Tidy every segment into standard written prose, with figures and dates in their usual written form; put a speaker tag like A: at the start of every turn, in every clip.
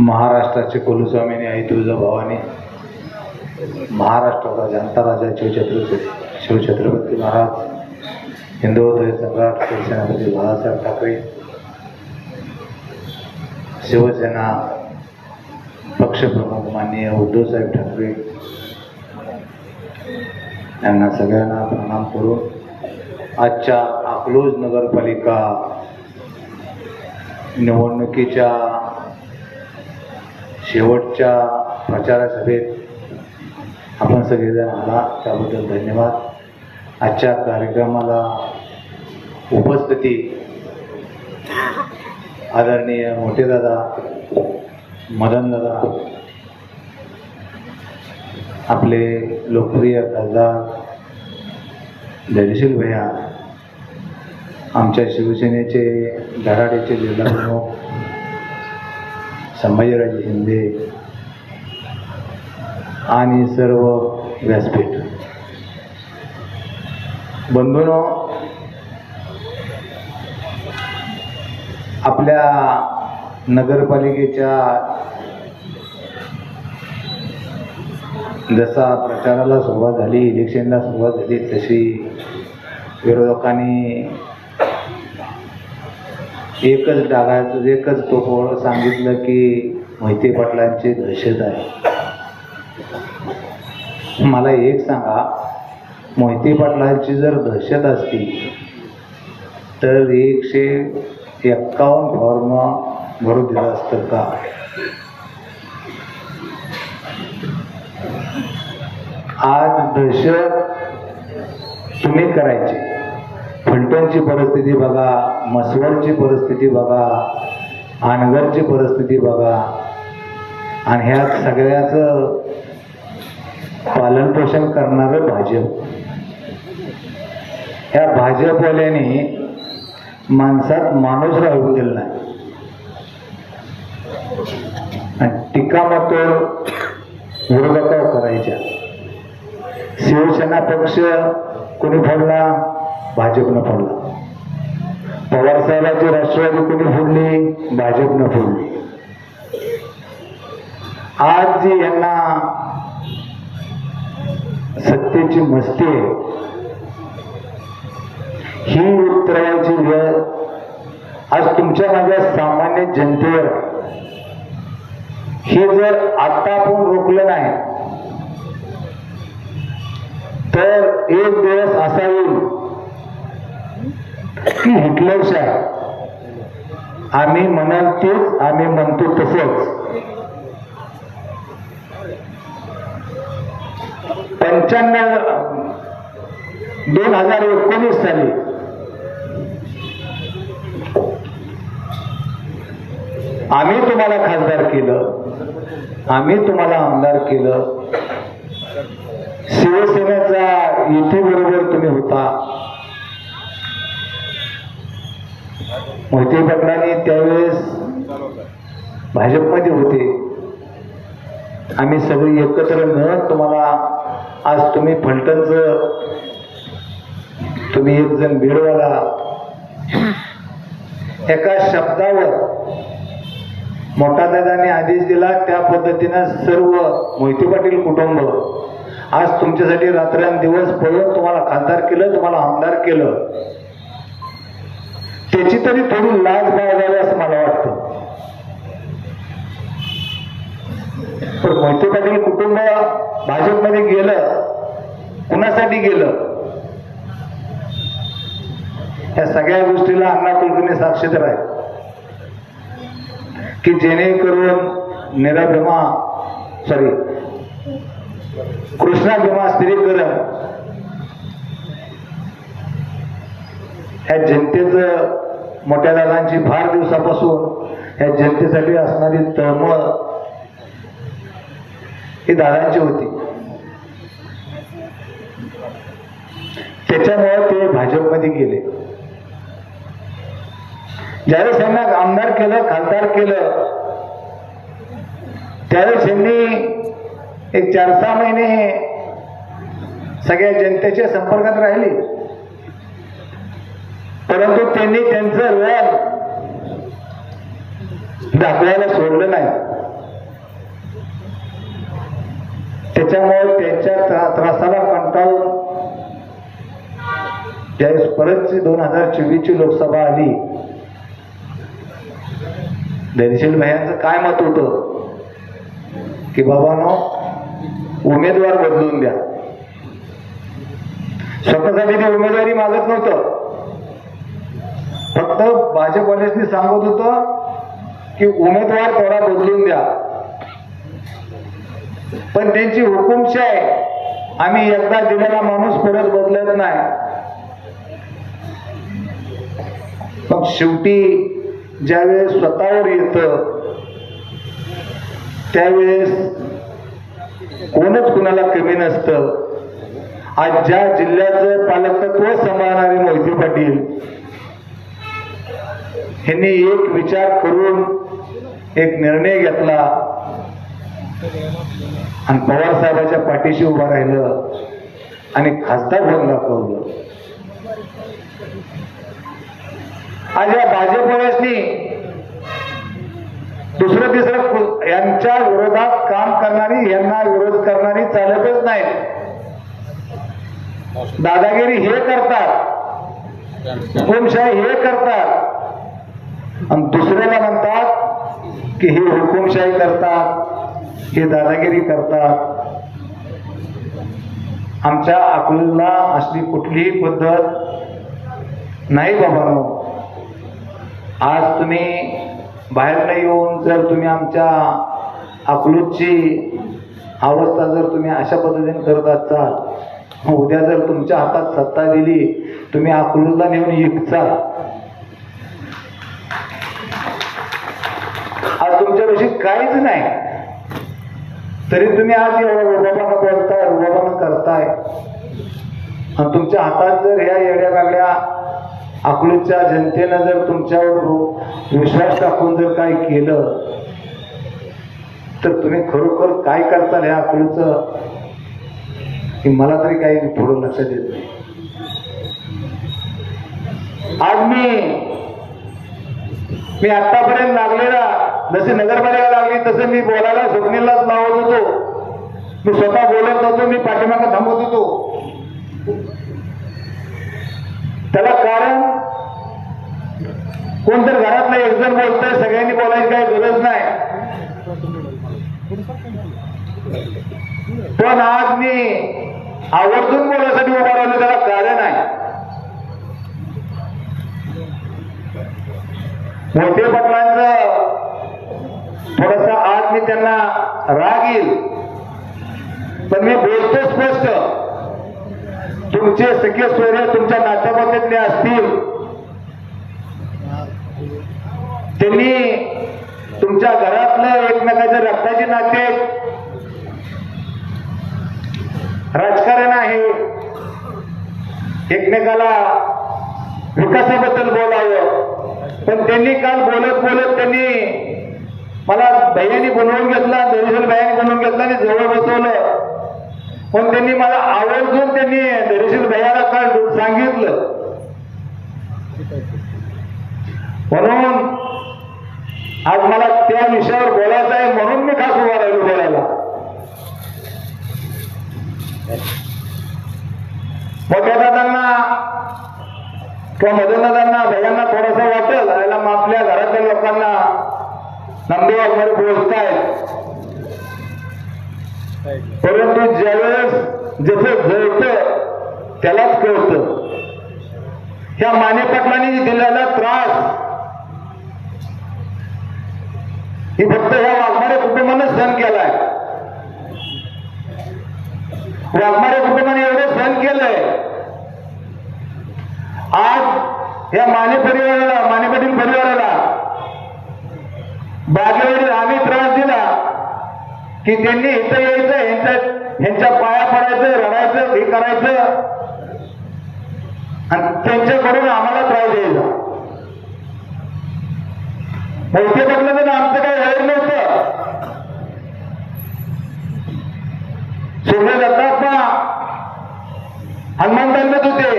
A: महाराष्ट्राचे कुलस्वामिनी आई तुळजाभवानी, महाराष्ट्राचा जनता राजा शिवछत्रपती महाराज, हिंदू हृदय सम्राट शिवसेनापती बाळासाहेब ठाकरे, शिवसेना पक्षप्रमुख माननीय उद्धवसाहेब ठाकरे यांना सगळ्यांना प्रणाम करून आजच्या अकलूज नगरपालिका निवडणुकीच्या शेवटच्या प्रचार सभेत आपण सगळेजण आला त्याबद्दल धन्यवाद. आजच्या कार्यक्रमाला उपस्थिती आदरणीय मोठे दादा, मदन दादा, आपले लोकप्रिय खासदार धैर्यशील भैया, आमच्या शिवसेनेचे धडाडीचे जिल्हाप्रमुख संभाजीराजे शिंदे आणि सर्व व्यासपीठ बंधूंनो, आपल्या नगरपालिकेच्या जसा प्रचाराला सुरुवात झाली, इलेक्शनला सुरुवात झाली, तशी विरोधकांनी एकच डागाचं एकच तोफोड सांगितलं की मोहिते पाटलांची दहशत आहे. मला एक सांगा, मोहिते पाटलांची जर दहशत असती तर 151 फॉर्म भरू दिलं असतं का? आज दहशत तुम्ही करायची. फलटणची परिस्थिती बघा, मसवडची परिस्थिती बघा, अनगरची परिस्थिती बघा, आणि ह्या सगळ्याचं पालनपोषण करणारं भाजप. ह्या भाजपवाल्याने माणसात माणूस राहून दिला नाही. टीकामतोड विरोधकावर करायच्या. शिवसेना पक्ष कोणी फोडला? भाजपनं फोडला. पवारसाहेबांची राष्ट्रवादी कोणी फोडली? भाजपनं फोडली. आज जी यांना सत्तेची मस्ती आहे, ही उतरवायची वेळ आज तुमच्या माझ्या सामान्य जनतेवर. हे जर आता आपण रोखलं नाही तर एक दिवस असा येईल की हिटलरशाह, आम्ही म्हणाल तेच, आम्ही म्हणतो तसंच. 2019 साली आम्ही तुम्हाला खासदार केलं, आम्ही तुम्हाला आमदार केलं. शिवसेनेचा युतीबरोबर तुम्ही होता. मोहिते पाटलांनी त्यावेळेस भाजपमध्ये होते. आम्ही सगळे एकत्र मिळून तुम्हाला आज तुम्ही फलटणचं, तुम्ही एक जण बीडवाला, एका शब्दावर मोठा दादाने आदेश दिला त्या पद्धतीनं सर्व मोहिते पाटील कुटुंब आज तुमच्यासाठी रात्रंदिवस पळून तुम्हाला खासदार केलं, तुम्हाला आमदार केलं. त्याची तरी थोडी लाज बाळगावी असं मला वाटतं. पण मोहिते पाटील कुटुंब भाजपमध्ये गेलं, कुणासाठी गेलं? या सगळ्या गोष्टीला अण्णा कुलकर्णी साक्षीदार आहे की जेणेकरून कृष्णा भीमा स्त्रीकरण ह्या जनतेचं, मोठ्या दादांची फार दिवसापासून ह्या जनतेसाठी असणारी तळमळ ही दादांची होती. त्याच्यामुळे ते भाजपमध्ये गेले. ज्यावेळेस त्यांना आमदार केलं, खासदार केलं, त्यावेळेस त्यांनी एक 4-6 महिने सगळ्या जनतेच्या संपर्कात राहिले. परंतु त्यांनी त्यांचं रंग दाखवायला सोडलं नाही. त्रासाला कंटाळून ज्यावेळेस परतची 2024ची लोकसभा आली, धैर्यशील भैयांचं काय मत होतं की बाबांनो उमेदवार बदलून द्या. स्वतःसाठी ते उमेदवारी मागत नव्हतं, फक्त भाजपवाल्यांनी सांगत होतं की उमेदवार थोडा बदलून द्या. पण त्यांची हुकुमशाही, आम्ही एकदा दिलेला माणूस परत बदलत नाही. मग शेवटी ज्यावेळेस स्वतःवर येतं त्यावेळेस कोणच कुणाला कमी नसतं. आज ज्या जिल्ह्याचं पालकत्व सांभाळणारे मोहिते पाटील ह्यांनी एक विचार करून एक निर्णय घेतला आणि पवार साहेबांच्या पाठीशी उभं राहिलं आणि खासदार बनून दाखवलं. आज या भाजपवाल्यांनी दुसरं तिसरं यांच्या विरोधात काम करणारी, यांना विरोध करणारी चालतच नाहीत. दादागिरी हे करतात, हुकुमशाही हे करतात आणि दुसऱ्याला म्हणतात की हे हुकुमशाही करतात, हे दादागिरी करतात. आमच्या अकलूजला असली कुठलीही पद्धत नाही बाबांनो. आज तुम्ही बाहेरनं येऊन जर तुम्ही आमच्या अकलूजची अवस्था जर तुम्ही अशा पद्धतीने करत असाल, उद्या जर तुमच्या हातात सत्ता दिली, तुम्ही अकलूजला नेऊन विकचाल. आज तुमच्यापाशी काहीच नाही, तरी तुम्ही आज एवढा रुबाबानं बोलताय, रुबाबानं करताय. आणि तुमच्या हातात जर ह्या येड्या बागड्या अकलूजच्या जनतेनं जर तुमच्यावर विश्वास टाकून जर काय केलं तर तुम्ही खरोखर काय करताल ह्या अकलूजचं की मला तरी काही थोडं लक्षात येत नाही. आज मी आतापर्यंत लागलेला, जसे नगरपालिका लागली तसं मी बोलायला स्वप्नीलाच लावत होतो. मी स्वतः बोलत नव्हतो, मी पाठीमागं थांबत होतो. त्याला कारण कोणतर घरातलं एक जण बोलतंय, सगळ्यांनी बोलायची काही गरज नाही. पण आज मी आवर्जून बोलायसाठी उभा राहिलो, त्याला कारण आहे. मोहिते पाटलांचं थोडासा आज मी त्यांना राग येईल, पण मी बोलतो स्पष्ट. तुमचे सख्य सोयरे तुमच्या नात्याबाबतीतले असतील, त्यांनी तुमच्या घरातलं एकमेकाच्या रक्ताचे नाते, राजकारण आहे, एकमेकाला विकासाबद्दल बोलावं. पण त्यांनी काल बोलत बोलत त्यांनी मला भैयानी बनवून घेतला, धैर्यशील भैयानी बनवून घेतला आणि जवळ बसवलं. पण त्यांनी मला आवर्जून त्यांनी धैर्यशील भैयाला काल सांगितलं. म्हणून आज मला त्या विषयावर बोलायचं आहे, म्हणून मी खास उभा राहिलो बोलायला. मोठ्या दादांना किंवा मदन दादांना भैयांना थोडासा वाटेल, याला आपल्या घरातल्या लोकांना नंदी वाघमारे बोलतायत. परंतु ज्यावेळेस जसं जळतं त्यालाच कळतं. ह्या माने पाटलांनी दिलेला त्रास ही फक्त ह्या वाघमारे कुटुंबानं सहन केलाय. वाघमारे कुटुंबाने एवढं सहन केलंय. आज या माने पाटील परिवाराला बागेवरील आम्ही त्रास दिला की त्यांनी इथं यायचं, ह्यांच्या पाया पडायचं, रडायचं, हे करायचं आणि त्यांच्याकडून आम्हाला त्रास द्यायचा. मोहिते पाटलांचं आमचं काही वेळ नव्हतं. सोडले दत्ताप्पा हनुमान तालमीत होते,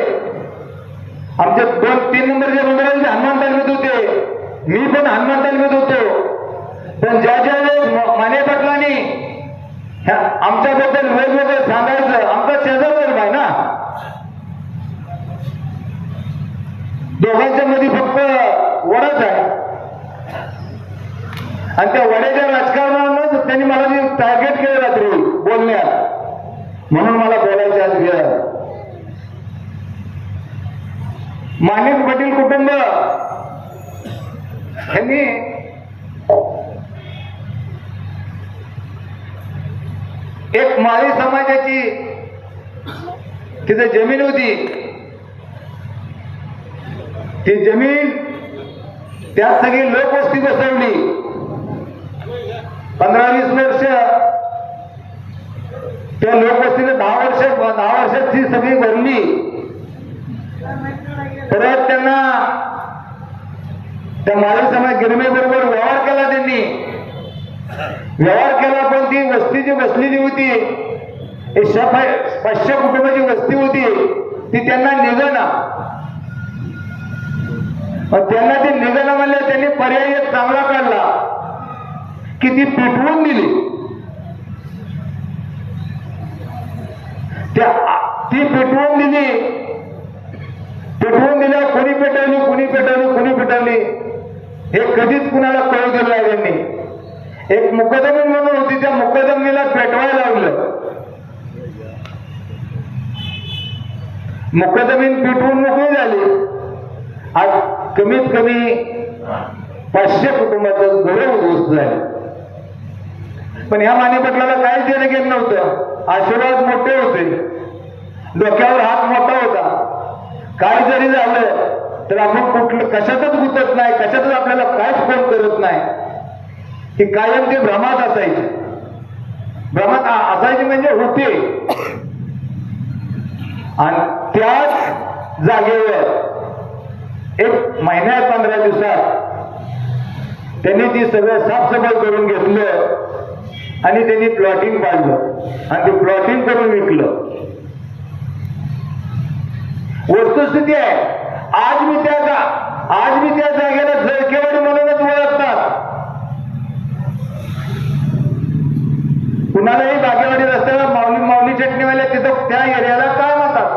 A: आमचे 2-3 नंबरचे मंडळांचे हनुमान तालमीत होते, मी पण हनुमान तालमीत होतो. पण ज्या ज्या वेळेस माने पाटलांनी ह्या आमच्याबद्दल वेगवेगळं सांगायचं, आमचा शेजारच आहे ना, दोघांच्या मध्ये फक्त वडच आहे. आणि त्या वड्याच्या राजकारणानं त्यांनी मला जे टार्गेट केलं रात्री बोलण्यात, म्हणून मला बोलायचे आज वेळ. माणिक पाटील कुटुंब यांनी एक माळी समाजाची तिथे जमीन होती, ती जमीन त्यात सगळी लोकवस्ती बसवली. 15-20 वर्ष त्या लोकवस्तीने 10 वर्षात ती सगळी भरली. परत त्यांना त्या माळी समाज गिरमेबरोबर व्यवहार केला. त्यांनी व्यवहार केला, पण ती वस्ती जी बसलेली होती, 500 कुटुंबाची वस्ती होती, ती त्यांना निघना. त्यांना ते निघना म्हणले, त्यांनी पर्याय एक चांगला काढला की ती पेटवून दिली. ती पेटवून दिली. पेटवून दिल्या, कोणी पेटवली कोणी पेटवली कोणी पेटवली हे कधीच कुणाला कळू दिलं नाही. त्यांनी एक मुकदमी म्हणून होती, त्या मुकदमीला पेटवायला लावलं. मुकदमी पेटवून मोकळी झाली. आज कमीत कमी 500 कुटुंबाचं घर उद्ध्वस्त झालं. पण ह्या मानेपटलाला काहीच देणं घेत नव्हतं. आशीर्वाद मोठे होते, डोक्यावर हात मोठा होता. काय जरी झालं तर आपण कुठलं कशातच गुंतत नाही, कशातच आपल्याला काहीच फोन करत नाही. ही कायम ते भ्रमात असायची. भ्रमात असायची म्हणजे होते. आणि त्याच जागेवर एक महिन्यात 15 दिवसात त्यांनी ती सगळं साफसफाई करून घेतलं आणि त्यांनी प्लॉटिंग पाडलं आणि ते प्लॉटिंग करून विकलं. वस्तुस्थिती आहे, आज मी त्या जागेला जळकेवाडी म्हणूनच ओळखतात. कुणालाही बागेवाडी रस्त्याला माऊली चटणीवाले तिथं त्या एरियाला काय म्हणतात,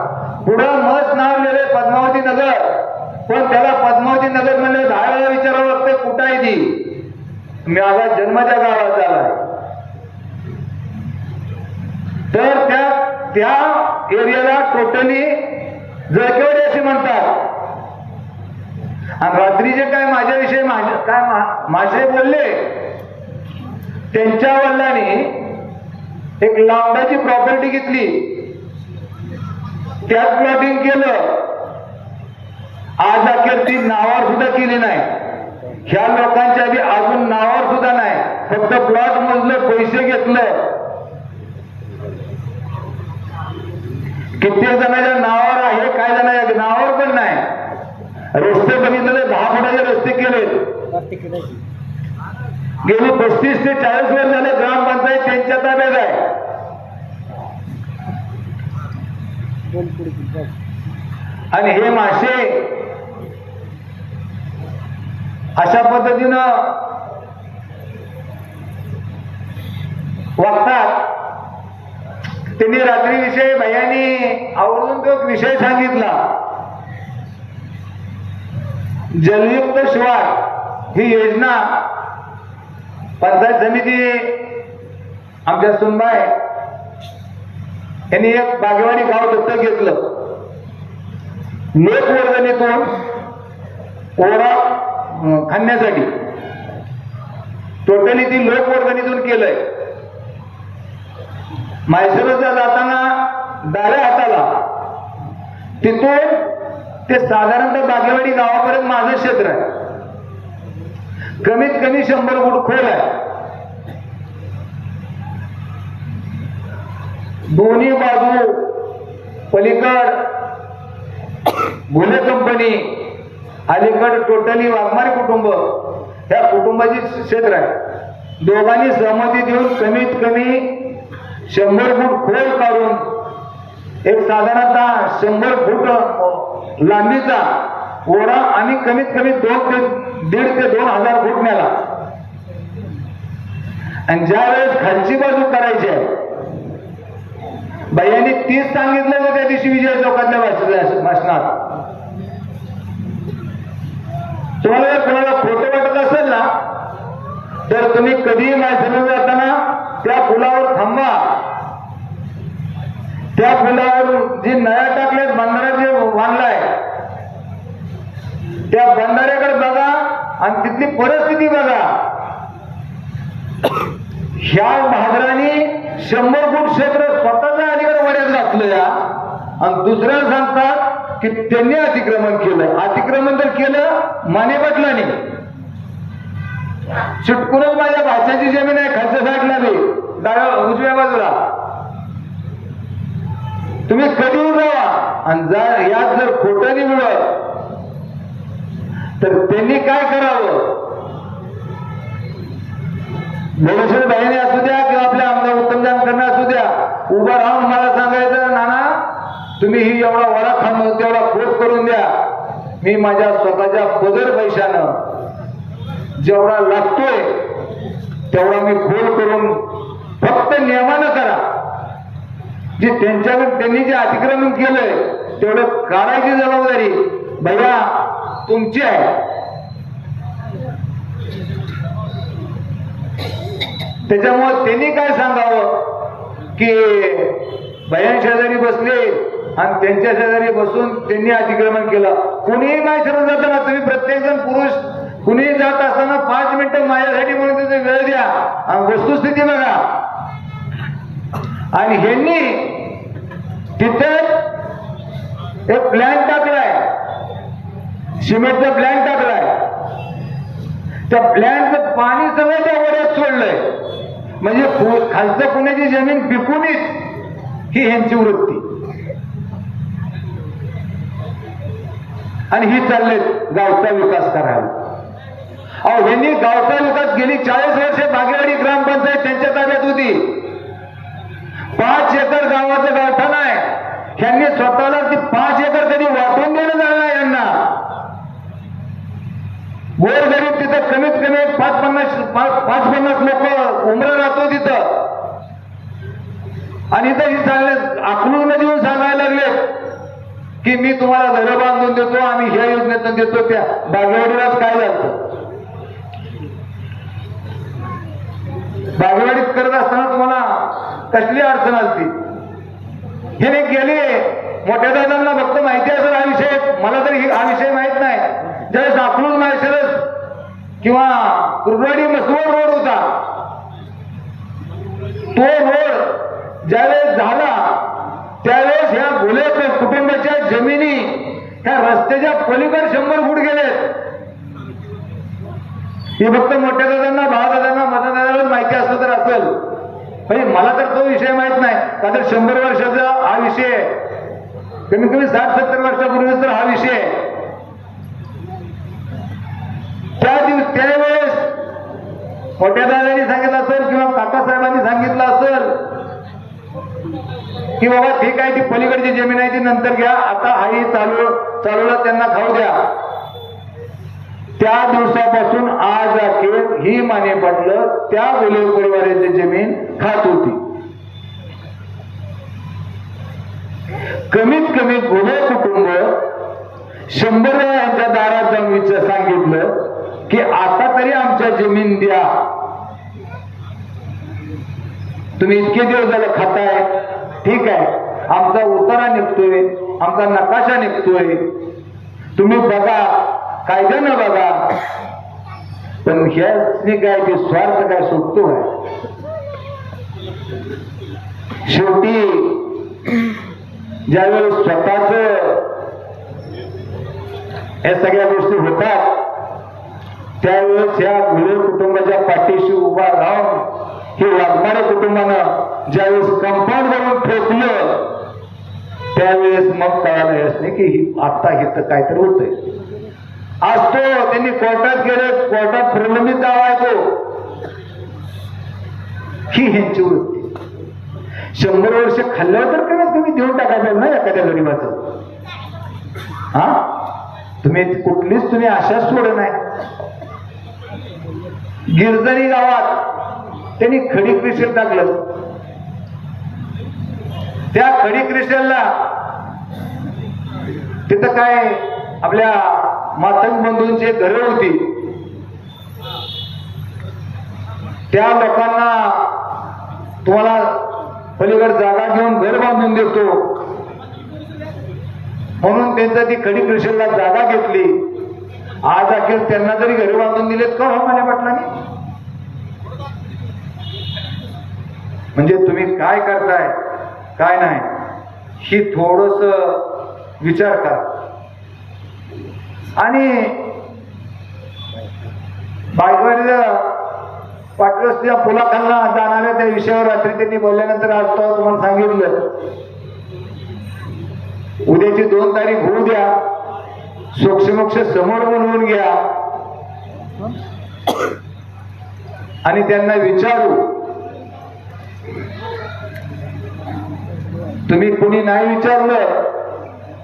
A: पुढं मस्त नाव लिहिलंय पद्मावती नगर, पण त्याला पद्मावती नगर म्हणले 10 वेळा विचारावं लागतं कुठं आहे ती. माझा जन्म त्या गावात झालाय. तर त्या एरियाला टोटली जळकेवाडी असे म्हणतात. आणि रात्रीचे काय माझ्याविषयी माशे बोलले, त्यांच्या वडिलांनी एक लांडाची प्रॉपर्टी घेतली, त्यात प्लॉटिंग केलं. आज अखेर ती नावावर सुद्धा केली नाही. ह्या लोकांच्या बी अजून नावावर सुद्धा नाही, फक्त प्लॉट मोजलं, पैसे घेतलं. कित्येक जणांच्या नावावर आहे, काय जणांच्या नावावर पण नाही. रस्ते बघितले 10 फुटाचे रस्ते केले. गेली 35 ते 40 वर्ष झाले ग्रामपंचायत त्यांच्या ताब्यात आहे. आणि हे मासे अशा पद्धतीनं वागतात. त्यांनी रात्री विषय भैयानी आवर्जून तो विषय सांगितला. जलयुक्त शिवार ही योजना पंचायत समिती आमच्या सुनबाई यांनी एक बागेवाडी गाव दत्तक घेतलं. लोकवर्गणीतून ओढा खाण्यासाठी टोटली ती लोकवर्गणीतून केलंय. म्हैसूरला जाताना डाव्या हाताला तिथून ते साधारणतः बागेवाडी गावापर्यंत माझं क्षेत्र आहे. कमीत कमी 100 फूट खोल आहे. दोन्ही बाजू पलीकड भुले कंपनी, अलीकड टोटली वाघमारे कुटुंब, ह्या कुटुंबाची क्षेत्र आहे. दोघांनी सहमती देऊन कमीत कमी 100 फूट खोल काढून एक साधारणतः 100 फूट लांबीचा ओढा आणि कमीत कमी 1,500 ते 2,000 फूट नेला. आणि ज्या वेळेस खालची बाजू करायची आहे, बायांनी 30 सांगितलं होतं त्या दिवशी विजय चौकातल्या भाषणात. तुम्हाला जर कोणाला खोटं वाटत असेल ना, तर तुम्ही कधीही मायसर जाताना त्या पुलावर थांबा. त्या पुलावर जी नळ्या टाकल्यात, बंधारा जे बांधलाय, त्या बंधाऱ्याकडे बघा आणि तिथली परिस्थिती बघा. ह्या महाराजांनी 100 फूट क्षेत्र स्वतःच्या अलीकडे वड्यात घातलं या, आणि दुसऱ्याला सांगतात की त्यांनी अतिक्रमण केलं. अतिक्रमण तर केलं माने पाटलांनी. चिटकूनच माझ्या भाच्याची जमीन आहे खालच्या साईडला बी, डाव्या उजव्या बाजूला. तुम्ही कधीही जावा आणि यात जर खोटं निघलं तर त्यांनी काय करावं. भोगेश्वर बाईने असू द्या किंवा आपल्या आमदार उत्तम जानकरांना असू द्या, उभं राहून मला सांगायचं, नाना तुम्ही ही एवढा वडा खांब तेवढा खोट करून द्या, मी माझ्या स्वतःच्या पदर पैशानं जेवढा लागतोय तेवढा मी खोल करून, फक्त नियमानं करा. जे त्यांनी जे अतिक्रमण केलंय तेवढं काढायची जबाबदारी भैया तुमची आहे. त्याच्यामुळे त्यांनी काय सांगावं की भैया शेजारी बसले आणि त्यांच्या शेजारी बसून त्यांनी अतिक्रमण केलं. कुणीही माहिती जाताना तुम्ही प्रत्येक जण पुरुष कुणीही जात असताना 5 मिनिटं माझ्यासाठी म्हणून तिथे वेळ द्या आणि वस्तुस्थिती बघा. आणि ह्यांनी तिथे एक प्लॅन टाकलाय, सिमेंटचा प्लॅन टाकलाय. त्या प्लॅनचं पाणी सगळं त्या वड्यात सोडलंय. म्हणजे खालचं पुण्याची जमीन पिकूनच ही ह्यांची वृत्ती. आणि ही चालले गावचा विकास करायला. अहो ह्यांनी गावचा विकास गेली 40 वर्षे बागेवाडी ग्रामपंचायत त्यांच्या ताब्यात होती. 5 एकर गावाचं गावठाण आहे. ह्यांनी स्वतःला ती 5 एकर कधी वाटून देणं झालं नाही यांना. गोरगरीब तिथं कमीत कमी 5-50 लोक उमरं राहतो तिथं. आणि इथं ही चालले अकलून देऊन सांगायला लागले की मी तुम्हाला घरं बांधून देतो, आम्ही ह्या योजनेतून देतो. त्या बागेवाडीलाच काय झालं, बागेवाडीत करत असताना तुम्हाला कसली अडचण आली. हे गेले मोठ्या दादांना फक्त माहिती असेल हा विषय, मला तरी हा विषय माहित नाही. ज्यावेळेस अकलूज माळशिरस किंवा कुर्डवाडी मसवड रोड होता, तो रोड ज्यावेळेस झाला त्यावेळेस ह्या घोले कुटुंबाच्या जमिनी ह्या रस्त्याच्या पलीकडे 100 फूट गेलेत. ही फक्त मोठ्या दादांना, भावादादांना, मदनदादाला माहिती असलं तर असेल, म्हणजे मला तर तो विषय माहित नाही. का तर 100 वर्षाचा हा विषय आहे, कमीत कमी 60-70 वर्षापूर्वीच तर हा विषय आहे. त्यावेळेस मोठ्या दादांनी सांगितलं असेल किंवा काकासाहेबांनी सांगितलं असेल की बाबा ठीक आहे, ती पलीकडची जमीन आहे ती नंतर घ्या, आता हाही चालूला त्यांना खाऊ द्या. त्या दिवसापासून आज अखेर ही माने पाटलं त्या गोले परिवाराची जमीन खात होती. कमीत कमी गोले कुटुंब 100 वेळा यांच्या दारात जाऊन सांगितलं की आता तरी आमच्या जमीन द्या, तुम्ही इतके दिवस झाले खाताय, ठीक आहे, आमचा उतारा निघतोय, आमचा नकाशा निघतोय, तुम्ही बघा, कायद्यानं बघा. पण ह्याने काय ते स्वार्थ काय सुटतो आहे. शेवटी ज्यावेळेस स्वतःच या सगळ्या गोष्टी होतात त्यावेळेस या घोले कुटुंबाच्या पाठीशी उभा राहून हे वाघमारे कुटुंबानं ज्यावेळेस कंपाऊंड करून ठोकलं त्यावेळेस मग कळालं यासने की आता हे तर काहीतरी होतंय. आज तो त्यांनी कोर्टात गेले, कोर्टात प्रलंबित दावा आहे तो. ही ह्यांची वृत्ती. 100 वर्ष खाल्ल्यावर तर कमीत कमी देऊन टाकायचं ना एखाद्या गरीबाचं. हा तुम्ही कुठलीच तुम्ही आशाच सोड नाही. गिरजणी गावात त्यांनी खडी क्रिशल टाकलं. त्या खडी क्रिशलला तिथं काय आपल्या मातंग बंधूंची घरं होती. त्या लोकांना तुम्हाला पलीकडे जागा घेऊन घर बांधून देतो म्हणून त्यांचा ती खडी क्रिशलला जागा घेतली. आज अखेर त्यांना जरी घरी बांधून दिलेत का हो मला म्हटलं नाही. म्हणजे तुम्ही काय करताय काय नाही ही थोडस विचार करा. आणि बायकवाडीला पाटरस्त्या पुलाखालना जाणाऱ्या त्या विषयावर रात्री त्यांनी बोलल्यानंतर आज तुम्हाला सांगितलं उद्याची 2 तारीख होऊ द्या. सोक्षमोक्ष समोर बनवून घ्या आणि त्यांना विचारू. तुम्ही कुणी नाही विचारलं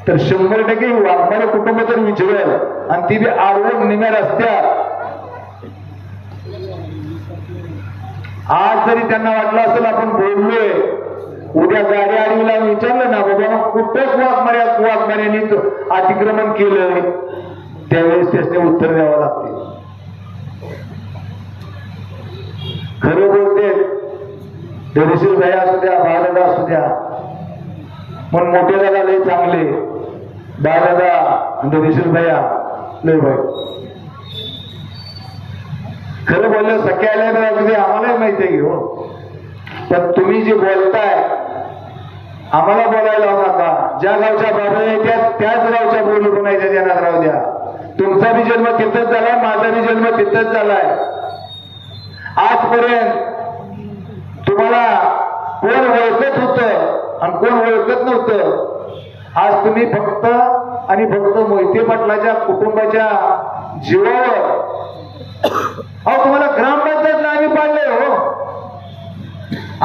A: तर 100% वाघमारे कुटुंब तर विचारेल आणि ती बी आरवण निम्या रस्त्यात. आज जरी त्यांना वाटलं असेल आपण बोललोय उद्या गाडी आडवीला विचारलं ना बाबा कुठंच वाघमाऱ्याने अतिक्रमण केलंय त्यावेळेस त्याने उत्तर द्यावं लागते. खरं बोलते धैर्यशील भैया असू द्या बाळदादा असू द्या पण मोठे दादा लय चांगले बाळदादा आणि धैर्यशील भैया लय भाई. खरं बोललं सख्या आल्या अगदी आम्हालाही माहिती आहे हो. पण तुम्ही जे बोलताय आम्हाला बोलायला लावू नका. ज्या गावच्या बाबा येत्या त्याच गावच्या बोली म्हणायच्या त्यांना राहू द्या. तुमचा बी जन्म तिथंच झालाय माझा बी जन्म तिथंच झालाय. आजपर्यंत तुम्हाला कोण ओळखत होतं आणि कोण ओळखत नव्हतं. आज तुम्ही फक्त आणि फक्त मोहिते पाटलाच्या कुटुंबाच्या जीवावर अहो तुम्हाला ग्रामपंचायतला आम्ही पाडले हो.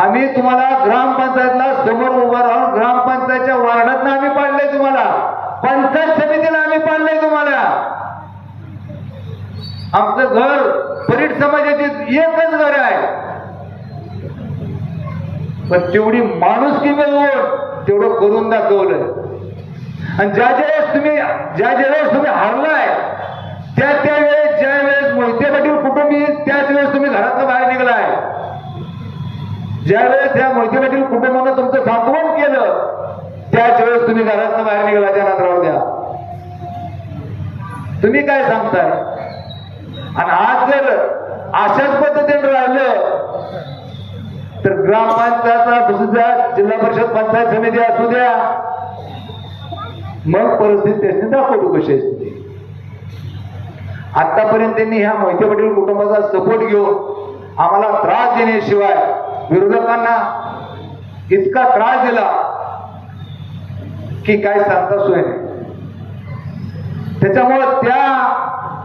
A: आम्ही तुम्हाला ग्रामपंचायतला समोर उभा राहून ग्रामपंचायतच्या वार्डात आम्ही पाडले तुम्हाला. पंचायत समितीला आम्ही पाडले तुम्हाला. आमचं घर परीट समाजाचे एकच घर आहे पण तेवढी माणुसकी मिळवून तेवढं करून दाखवलंय. आणि ज्या वेळेस तुम्ही हारलाय त्यावेळेस ज्या वेळेस मोहिते पाटील कुटुंबी त्याच वेळेस तुम्ही घरातून बाहेर निघलाय. ज्यावेळेस त्या मोहिते पाटील कुटुंबानं तुमचं सांत्वन केलं त्याच वेळेस तुम्ही घरातून बाहेर निघाला. त्यांना राहू द्या. तुम्ही काय सांगताय. आणि आज जर अशाच पद्धतीने राहिलं तर ग्रामपंचायत असू द्या जिल्हा परिषद पंचायत समिती असू द्या मग परिस्थिती त्यांनी दाखवतो कशी असते. आतापर्यंत त्यांनी ह्या मोहिते पाटील कुटुंबाचा सपोर्ट घेऊन आम्हाला त्रास देण्याशिवाय विरोधकांना इतका त्रास दिला की काय सांगता सोय नाही. त्याच्यामुळे त्या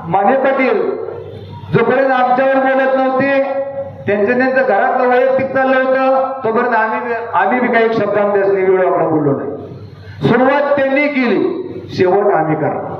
A: माने पाटील जोपर्यंत आमच्यावर बोलत नव्हते त्यांचं घरातलं वैयक्तिक चाललं होतं तोपर्यंत आम्ही बी काही शब्दांत व्हिडिओ आपण बोललो नाही. सुरुवात त्यांनी केली शेवट आम्ही करणार.